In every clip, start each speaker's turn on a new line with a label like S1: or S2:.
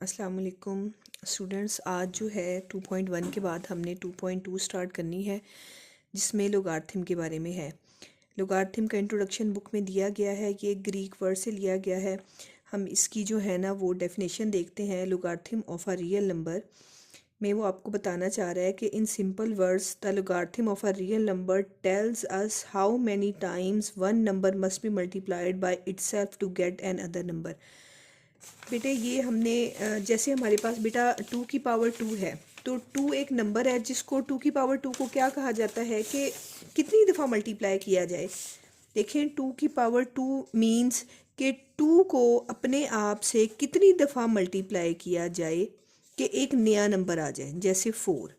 S1: अस्सलाम वालेकुम स्टूडेंट्स। आज जो है 2.1 के बाद हमने 2.2 स्टार्ट करनी है, जिसमें लोगारिथम के बारे में है। लोगारिथम का इंट्रोडक्शन बुक में दिया गया है, ये ग्रीक वर्ड से लिया गया है। हम इसकी जो है ना वो डेफिनेशन देखते हैं। Logarithm of a real number में वो आपको बताना चाह रहा है कि in simple words the logarithm of a real number tells us how many times one number must be multiplied by itself to get another number. बेटे ये हमने जैसे हमारे पास बेटा 2 की पावर 2 है, तो 2 एक नंबर है जिसको 2 की पावर 2 को क्या कहा जाता है कि कितनी दफ़ा मल्टीप्लाई किया जाए। देखें 2 की पावर 2 मींस कि 2 को अपने आप से कितनी दफ़ा मल्टीप्लाई किया जाए कि एक नया नंबर आ जाए, जैसे 4।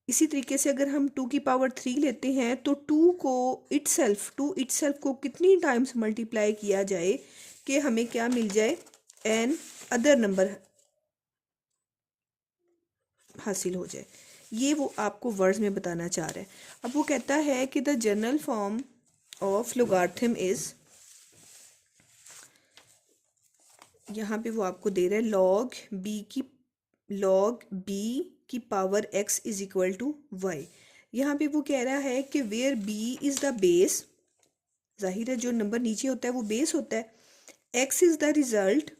S1: इसी तरीके से अगर हम 2 की पावर 3 लेते हैं तो 2 इटसेल्फ को कितनी टाइम्स मल्टीप्लाई किया जाए कि हमें क्या मिल जाए, एन अदर नंबर हासिल हो जाए। ये वो आपको वर्ड्स में बताना चाह रहा है। अब वो कहता है कि the general form of logarithm is, यहाँ पे वो आपको दे रहा है लॉग बी की power X is equal to Y. यहाँ पे वो कह रहा है कि where B is the base, जाहिर है जो नंबर नीचे होता है वो बेस होता है, एक्स इज़ द रिजल्ट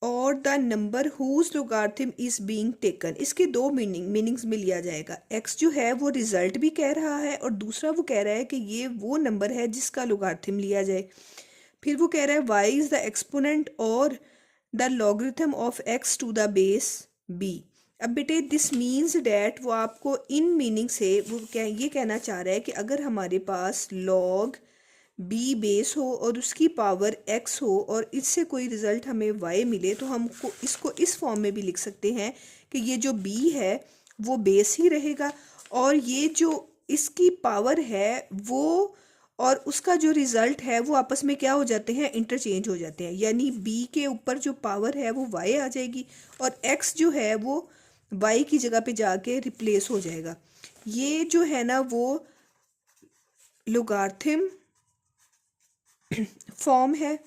S1: और the number whose logarithm is being taken. इसके दो मीनिंग्स में लिया जाएगा। एक्स जो है वो रिजल्ट भी कह रहा है और दूसरा वो कह रहा है कि ये वो नंबर है जिसका लोगारिथम लिया जाए। फिर वो कह रहा है वाई इज द एक्सपोनेंट और the logarithm of X to the base B. अब बेटे दिस मीन्स डैट वो आपको इन मीनिंग से वो ये कहना चाह रहा है कि अगर हमारे पास लॉग बी बेस हो और उसकी पावर एक्स हो और इससे कोई रिज़ल्ट हमें वाई मिले, तो हमको इसको इस फॉर्म में भी लिख सकते हैं कि ये जो बी है वो बेस ही रहेगा और ये जो इसकी पावर है वो और उसका जो रिज़ल्ट है वो आपस में क्या हो जाते हैं, इंटरचेंज हो जाते हैं। यानी बी के ऊपर जो पावर है वो वाई आ जाएगी और एक्स जो है वो वाई की जगह पे जाके रिप्लेस हो जाएगा। ये जो है ना वो लोगारिथम फॉर्म है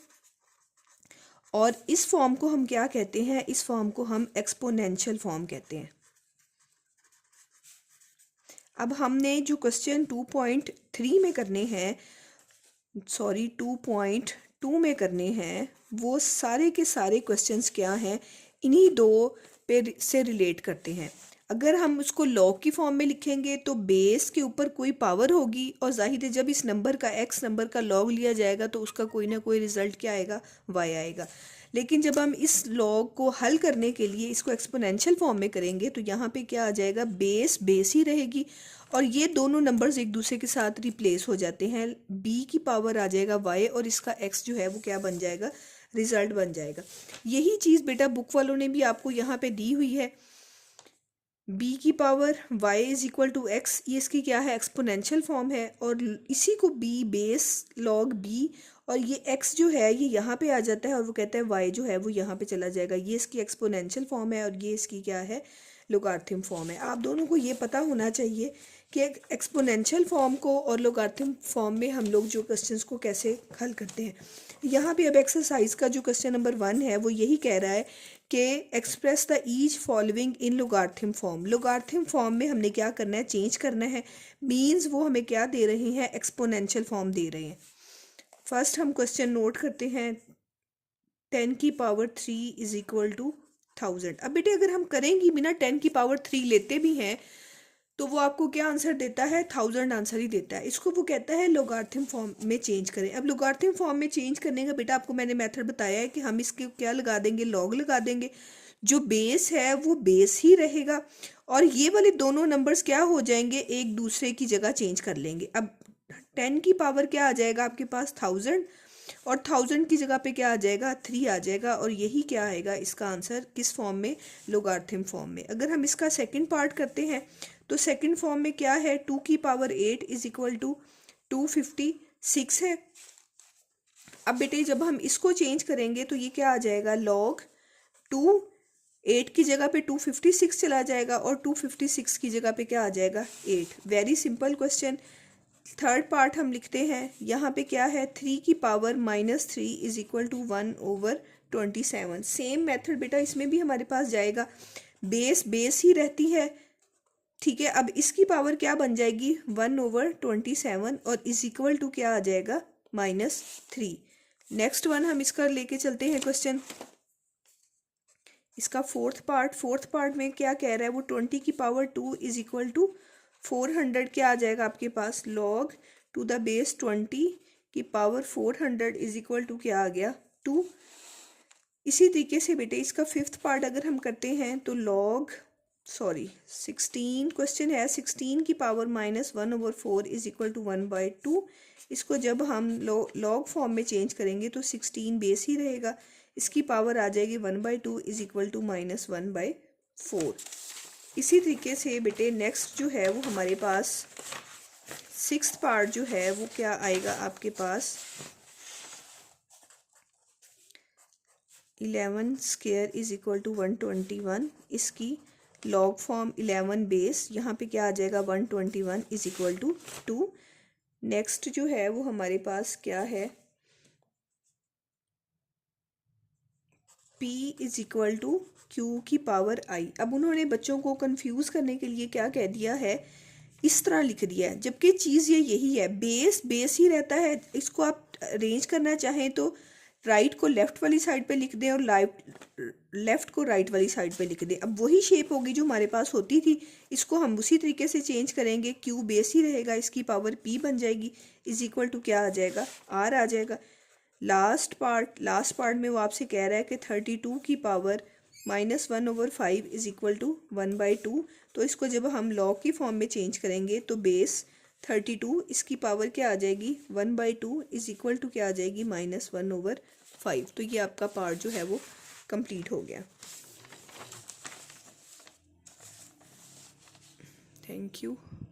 S1: और इस फॉर्म को हम क्या कहते हैं, इस फॉर्म को हम एक्सपोनेंशियल फॉर्म कहते हैं। अब हमने जो क्वेश्चन 2.3 में करने हैं, सॉरी 2.2 में करने हैं, वो सारे के सारे क्वेश्चंस क्या हैं, इन्हीं दो पे से रिलेट करते हैं। अगर हम उसको लॉग की फॉर्म में लिखेंगे तो बेस के ऊपर कोई पावर होगी और जाहिर है जब इस नंबर का एक्स नंबर का लॉग लिया जाएगा तो उसका कोई ना कोई रिजल्ट क्या आएगा, वाई आएगा। लेकिन जब हम इस लॉग को हल करने के लिए इसको एक्सपोनेंशियल फॉर्म में करेंगे तो यहाँ पे क्या आ जाएगा, बेस ही रहेगी और ये दोनों नंबर्स एक दूसरे के साथ रिप्लेस हो जाते हैं। बी की पावर आ जाएगा वाई और इसका एक्स जो है वो क्या बन जाएगा, रिजल्ट बन जाएगा। यही चीज़ बेटा बुक वालों ने भी आपको यहाँ पे दी हुई है। बी की power Y is equal to X, ये इसकी क्या है, एक्सपोनेंशियल फॉर्म है और इसी को बी बेस लॉग बी और ये एक्स जो है ये यहाँ पे आ जाता है और वो कहता है वाई जो है वो यहाँ पे चला जाएगा। ये इसकी एक्सपोनेंशियल फॉर्म है और ये इसकी क्या है, लोगारिथम फॉर्म है। आप दोनों को ये पता होना चाहिए कि एक्सपोनेंशियल फॉर्म को और लोगारिथम फॉर्म में हम लोग जो क्वेश्चंस को कैसे हल करते हैं। यहाँ पे अब एक्सरसाइज का जो क्वेश्चन नंबर 1 है वो यही कह रहा है कि express the each following in logarithm form. Logarithm form में हमने क्या करना है, चेंज करना है। मीन्स वो हमें क्या दे रहे हैं, एक्सपोनेंशियल फॉर्म दे रहे हैं। फर्स्ट हम क्वेश्चन नोट करते हैं, 10 की पावर 3 इज इक्वल टू 1000। अब बेटे अगर हम करेंगे बिना 10 की पावर 3 लेते भी हैं तो वो आपको क्या आंसर देता है, 1000 आंसर ही देता है। इसको वो कहता है लोगारिथम फॉर्म में चेंज करें। अब लोगारिथम फॉर्म में चेंज करने का बेटा आपको मैंने मेथड बताया है कि हम इसके क्या लगा देंगे, लॉग लगा देंगे। जो बेस है वो बेस ही रहेगा और ये वाले दोनों नंबर्स क्या हो जाएंगे, एक दूसरे की जगह चेंज कर लेंगे। अब 10 की पावर क्या आ जाएगा आपके पास, 1000 और 1000 की जगह पे क्या आ जाएगा, 3 आ जाएगा और यही क्या आएगा इसका आंसर, किस फॉर्म में, लोगारिथम फॉर्म में। अगर हम इसका सेकंड पार्ट करते हैं तो सेकंड फॉर्म में क्या है, 2 की पावर 8 इज इक्वल टू 256 है। अब बेटे जब हम इसको चेंज करेंगे तो ये क्या आ जाएगा, लॉग 2, 8 की जगह पे 256 चला जाएगा और 256 की जगह पे क्या आ जाएगा, 8। Very simple question. Third part हम लिखते हैं, यहाँ पे क्या है, 3 की power -3 is equal to 1/20। 27। Same method बेटा इसमें भी हमारे पास जाएगा, बेस बेस ही रहती है, ठीक है। अब इसकी पावर क्या बन जाएगी 1/27 और इज इक्वल टू क्या आ जाएगा -3। नेक्स्ट वन हम इसका लेके चलते हैं क्वेश्चन, इसका फोर्थ पार्ट में क्या कह रहा है वो 20 की पावर 2 इज इक्वल टू 400 क्या आ जाएगा आपके पास log टू द बेस 20 की पावर 400 इज इक्वल टू क्या आ गया 2। इसी तरीके से बेटे इसका फिफ्थ पार्ट अगर हम करते हैं तो 16 क्वेश्चन है, 16 की पावर -1/4 इज इक्वल टू 1/2। इसको जब हम लॉग फॉर्म में चेंज करेंगे तो 16 बेस ही रहेगा, इसकी पावर आ जाएगी 1/2 इज इक्वल टू -1/4। इसी तरीके से बेटे नेक्स्ट जो है वो हमारे पास सिक्स्थ पार्ट जो है वो क्या आएगा आपके पास 11 स्क्वायर इज इक्वल टू 121। इसकी लॉग फॉर्म 11 बेस, यहाँ पे क्या आ जाएगा 121 इज इक्वल टू 2। नेक्स्ट जो है वो हमारे पास क्या है P is equal to Q की पावर I। अब उन्होंने बच्चों को कंफ्यूज करने के लिए क्या कह दिया है, इस तरह लिख दिया है, जबकि चीज़ ये यही है, बेस बेस ही रहता है। इसको आप अरेंज करना चाहें तो राइट को लेफ़्ट वाली साइड पे लिख दें और लेफ़्ट को राइट वाली साइड पे लिख दें। अब वही शेप होगी जो हमारे पास होती थी, इसको हम उसी तरीके से चेंज करेंगे, Q बेस ही रहेगा, इसकी पावर P बन जाएगी इज इक्वल टू क्या आ जाएगा R आ जाएगा। लास्ट पार्ट में वो आपसे कह रहा है कि 32 की पावर -1/5 इज इक्वल टू 1/2। तो इसको जब हम लॉग की फॉर्म में चेंज करेंगे तो बेस 32 इसकी पावर क्या आ जाएगी 1/2 इज इक्वल टू क्या आ जाएगी -1/5। तो ये आपका पार्ट जो है वो कंप्लीट हो गया। Thank you.